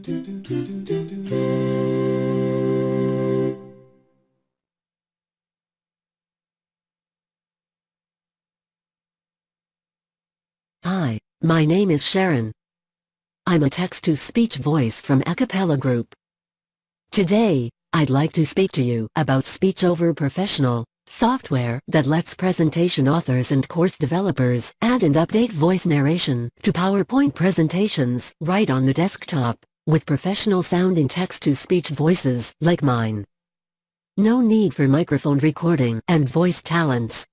Hi, my name is Sharon. I'm a text-to-speech voice from Acapella Group. Today, I'd like to speak to you about SpeechOver Professional, software that lets presentation authors and course developers add and update voice narration to PowerPoint presentations right on the desktop, with professional-sounding text-to-speech voices like mine. No need for microphone recording and voice talents.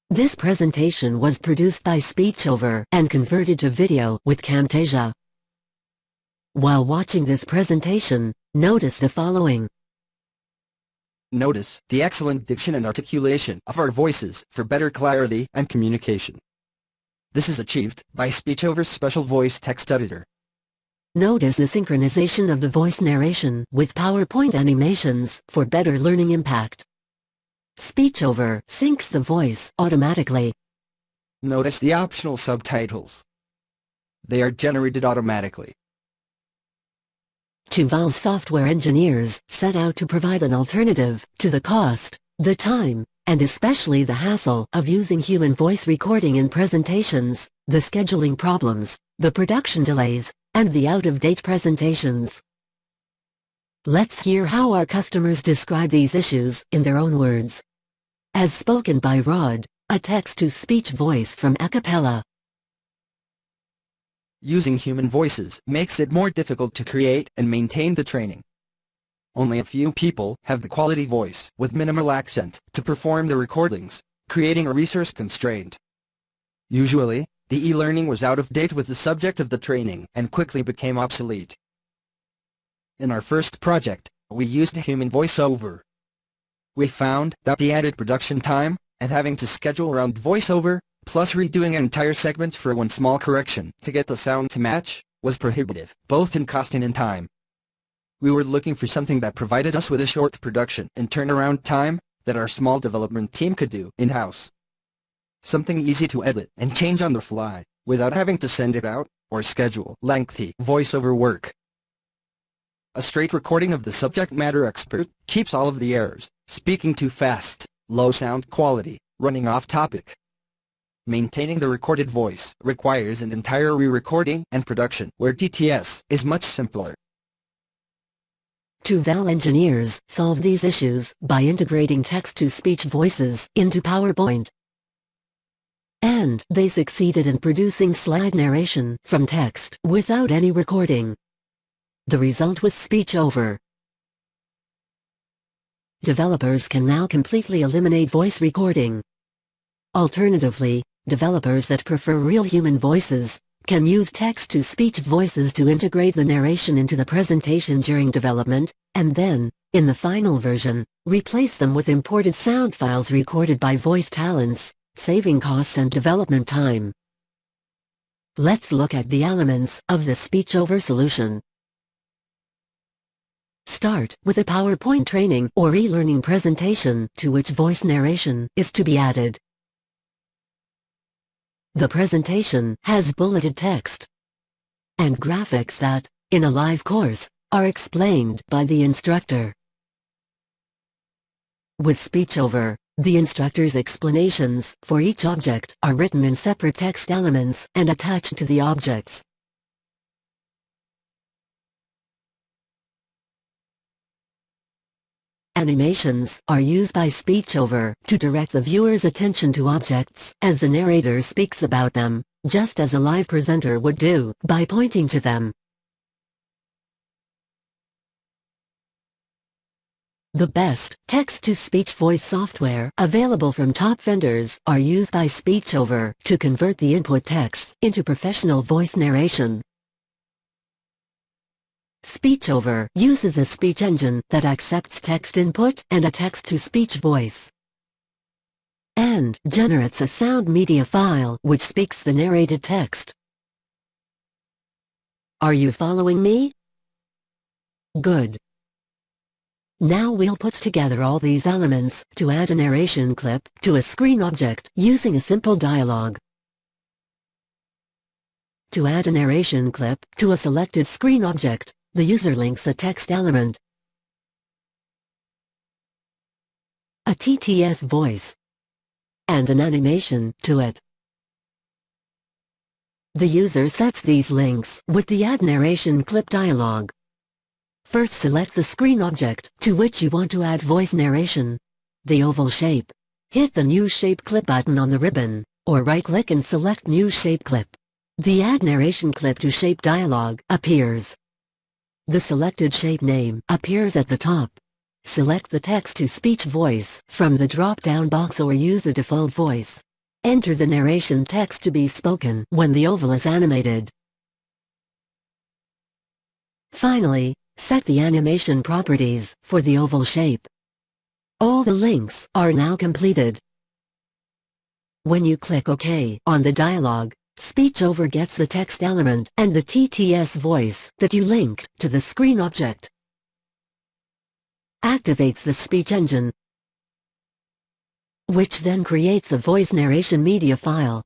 This presentation was produced by SpeechOver and converted to video with Camtasia. While watching this presentation, notice the following. Notice the excellent diction and articulation of our voices for better clarity and communication. This is achieved by SpeechOver's special voice text editor. Notice the synchronization of the voice narration with PowerPoint animations for better learning impact. SpeechOver syncs the voice automatically. Notice the optional subtitles. They are generated automatically. Tuval's software engineers set out to provide an alternative to the cost, the time, and especially the hassle of using human voice recording in presentations, the scheduling problems, the production delays, and the out-of-date presentations. Let's hear how our customers describe these issues in their own words. As spoken by Rod, a text-to-speech voice from Acapella. Using human voices makes it more difficult to create and maintain the training. Only a few people have the quality voice with minimal accent to perform the recordings, creating a resource constraint. Usually, the e-learning was out of date with the subject of the training and quickly became obsolete. In our first project, we used human voiceover. We found that the added production time, and having to schedule around voiceover, plus redoing an entire segment for one small correction to get the sound to match, was prohibitive, both in cost and in time. We were looking for something that provided us with a short production and turnaround time that our small development team could do in-house. Something easy to edit and change on the fly, without having to send it out, or schedule lengthy voiceover work. A straight recording of the subject matter expert keeps all of the errors, speaking too fast, low sound quality, running off topic. Maintaining the recorded voice requires an entire re-recording and production where DTS is much simpler. Tuval engineers solve these issues by integrating text-to-speech voices into PowerPoint. And they succeeded in producing slide narration from text without any recording. The result was SpeechOver. Developers can now completely eliminate voice recording. Alternatively, developers that prefer real human voices can use text-to-speech voices to integrate the narration into the presentation during development, and then, in the final version, replace them with imported sound files recorded by voice talents, saving costs and development time. Let's look at the elements of the SpeechOver solution. Start with a PowerPoint training or e-learning presentation to which voice narration is to be added. The presentation has bulleted text and graphics that, in a live course, are explained by the instructor. With SpeechOver, the instructor's explanations for each object are written in separate text elements and attached to the objects. Animations are used by SpeechOver to direct the viewer's attention to objects as the narrator speaks about them, just as a live presenter would do by pointing to them. The best text-to-speech voice software available from top vendors are used by SpeechOver to convert the input text into professional voice narration. SpeechOver uses a speech engine that accepts text input and a text-to-speech voice, and generates a sound media file which speaks the narrated text. Are you following me? Good. Now we'll put together all these elements to add a narration clip to a screen object using a simple dialogue. To add a narration clip to a selected screen object, the user links a text element, a TTS voice, and an animation to it. The user sets these links with the Add Narration Clip dialog. First, select the screen object to which you want to add voice narration, the oval shape. Hit the New Shape Clip button on the ribbon, or right-click and select New Shape Clip. The Add Narration Clip to Shape dialog appears. The selected shape name appears at the top. Select the text-to-speech voice from the drop-down box or use the default voice. Enter the narration text to be spoken when the oval is animated. Finally, set the animation properties for the oval shape. All the links are now completed. When you click OK on the dialog, SpeechOver gets the text element and the TTS voice that you linked to the screen object. Activates the speech engine, which then creates a voice narration media file.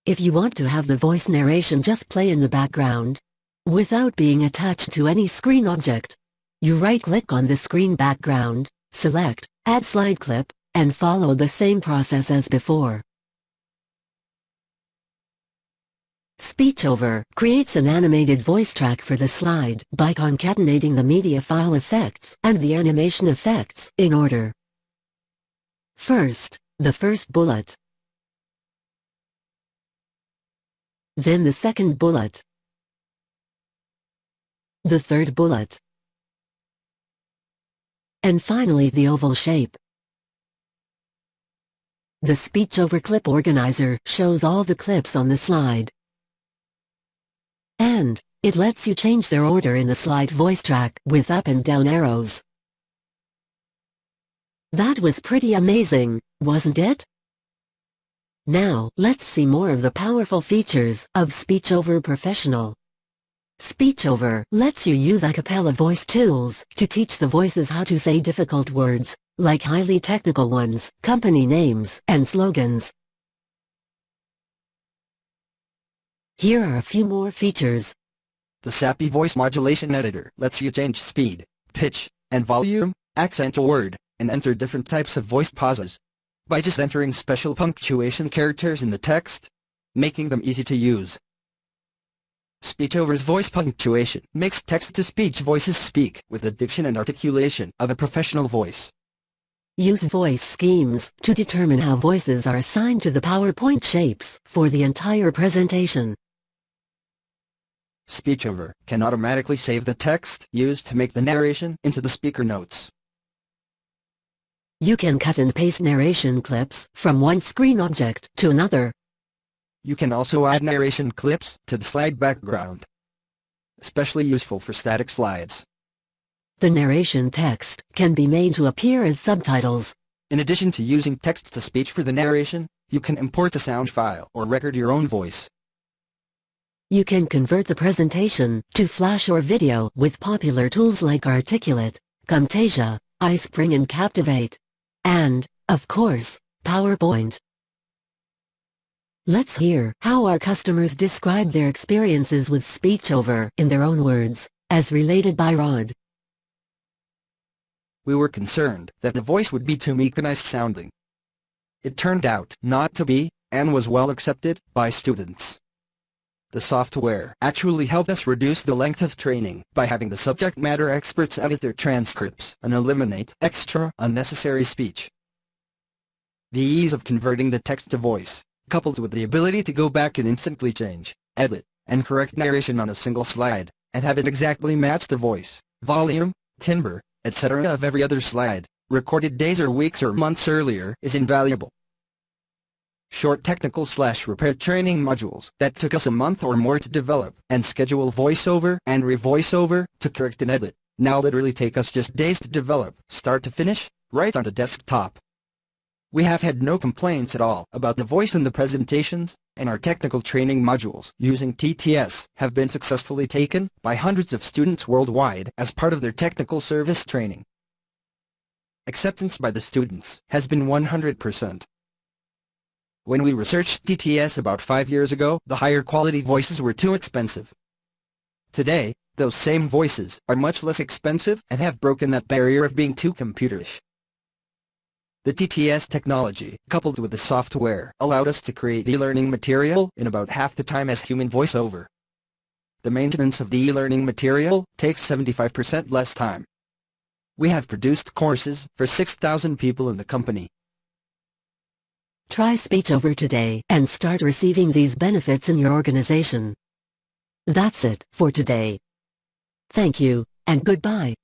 If you want to have the voice narration just play in the background, without being attached to any screen object, you right-click on the screen background, select Add Slide Clip, and follow the same process as before. SpeechOver creates an animated voice track for the slide by concatenating the media file effects and the animation effects in order. First, the first bullet. Then the second bullet. The third bullet. And finally the oval shape. The SpeechOver Clip Organizer shows all the clips on the slide. And it lets you change their order in the slide voice track with up and down arrows. That was pretty amazing, wasn't it? Now, let's see more of the powerful features of SpeechOver Professional. SpeechOver lets you use a cappella voice tools to teach the voices how to say difficult words, like highly technical ones, company names, and slogans. Here are a few more features. The Sappy Voice Modulation Editor lets you change speed, pitch, and volume, accent a word, and enter different types of voice pauses by just entering special punctuation characters in the text, making them easy to use. SpeechOver's voice punctuation makes text-to-speech voices speak with the diction and articulation of a professional voice. Use voice schemes to determine how voices are assigned to the PowerPoint shapes for the entire presentation. SpeechOver can automatically save the text used to make the narration into the speaker notes. You can cut and paste narration clips from one screen object to another. You can also add narration clips to the slide background, especially useful for static slides. The narration text can be made to appear as subtitles. In addition to using text-to-speech for the narration, you can import a sound file or record your own voice. You can convert the presentation to Flash or video with popular tools like Articulate, Camtasia, iSpring and Captivate. And, of course, PowerPoint. Let's hear how our customers describe their experiences with SpeechOver in their own words, as related by Rod. We were concerned that the voice would be too mechanized sounding. It turned out not to be, and was well accepted by students. The software actually helped us reduce the length of training by having the subject matter experts edit their transcripts and eliminate extra unnecessary speech. The ease of converting the text to voice, coupled with the ability to go back and instantly change, edit, and correct narration on a single slide, and have it exactly match the voice, volume, timbre, etc. of every other slide, recorded days or weeks or months earlier, is invaluable. Short technical/repair training modules that took us a month or more to develop and schedule voiceover and re-voiceover to correct and edit, now literally take us just days to develop, start to finish, right on the desktop. We have had no complaints at all about the voice in the presentations, and our technical training modules using TTS have been successfully taken by hundreds of students worldwide as part of their technical service training. Acceptance by the students has been 100%. When we researched TTS about 5 years ago, the higher quality voices were too expensive. Today, those same voices are much less expensive and have broken that barrier of being too computerish. The TTS technology, coupled with the software, allowed us to create e-learning material in about half the time as human voiceover. The maintenance of the e-learning material takes 75% less time. We have produced courses for 6,000 people in the company. Try SpeechOver today and start receiving these benefits in your organization. That's it for today. Thank you, and goodbye.